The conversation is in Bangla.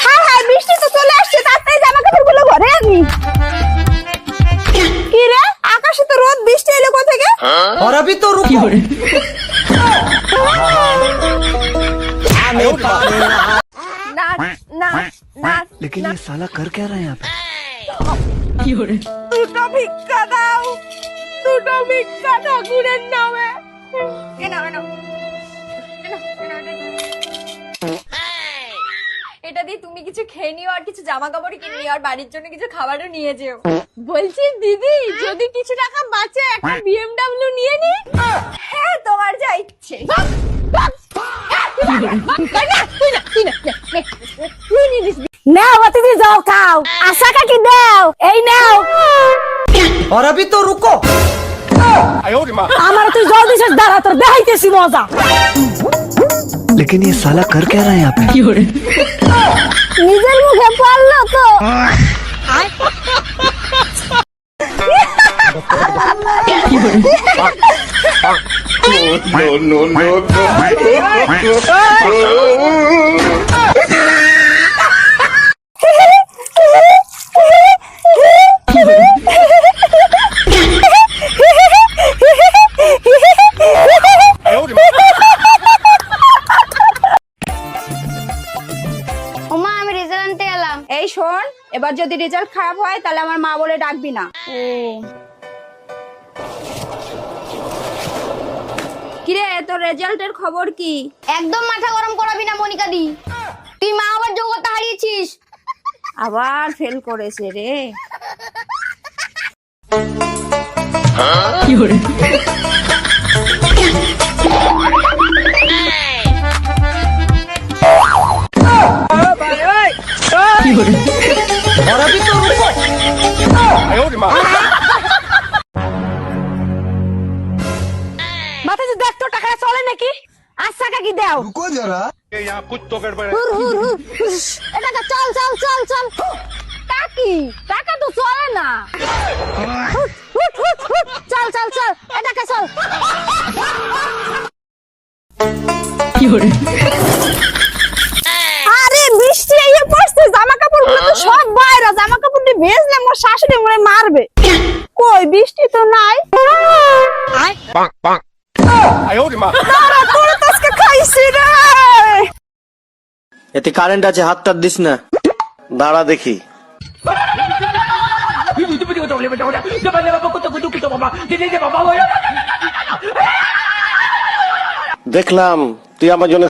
হ্যাঁ হ্যাঁ, বৃষ্টি তো চলে আসছে, তাড়াতাড়ি জামা কাপড়গুলো ঘরে আনি। কি রে, আকাশে তো রোদ, বৃষ্টি এলো কোথা থেকে? और अभी तो रुको। না না না, लेकिन ये साला कर क्या रहा है यहाँ पे? দুটো ভিক্ষা দাও, দুটো ভিক্ষা ঠাকুরের নামে। এনাও এনাও এটা দিয়ে তুমি কিছু খেয়ে নিও, আর কিছু জামা কাপড় কিনে নিও, আর বাড়ির জন্য কিছু খাবারও নিয়ে যেও। বলছি দিদি, যদি কিছু টাকা বাঁচে একটা বিএমডব্লিউ নিয়ে নি। হ্যাঁ, তোমার যা ইচ্ছে। নাও অতিথি, যাও খাও, আশা কাকি দাও, এই নাও। और अभी तो रुको। আমার তুই জল দিছিস, দাঁড়া, তোর দেখাইতেছি মজা। लेकिन ये साला कर क्या रहा है यहाँ पे? নিজের মুখে পড়লো তো। ওমা, আমি রেজাল্ট আনতে গেলাম। এই শোন, এবার যদি রেজাল্ট খারাপ হয় তাহলে আমার মা বলে ডাকবি না। কিরে, তোর রেজাল্টের খবর কি? একদম মাথা গরম করাবি না মনিকা দি, তুই মা আবার যোগ্যতা হারিয়েছিস। আবার ফেল করেছে রে। और अभी तो रुको। মাথায় দেখ তো, টাকা চলে নাকি? আচ্ছা কাকি দাও। रुको जरा। হুর হুর হুর, এ টাকা চল চল চল চল। কাকি, টাকা তো চলে না। হুট, হুট, হুট, হুট, চল চল চল, এ টাকা চল। আরে বৃষ্টি আইয়া পড়ছে, জামা কাপড়গুলো তো সব বাইরে, জামা কাপড় দিয়ে ভেজলে আমার শাশুড়ি মনে মারবে। কই, বৃষ্টি তো নাই। দাঁড়া, তোরে তো আজকে খাইছি রে। এতে কারেন্ট আছে, হাত টাত দিস না, দাঁড়া দেখি। দেখলাম তুই আমার জন্য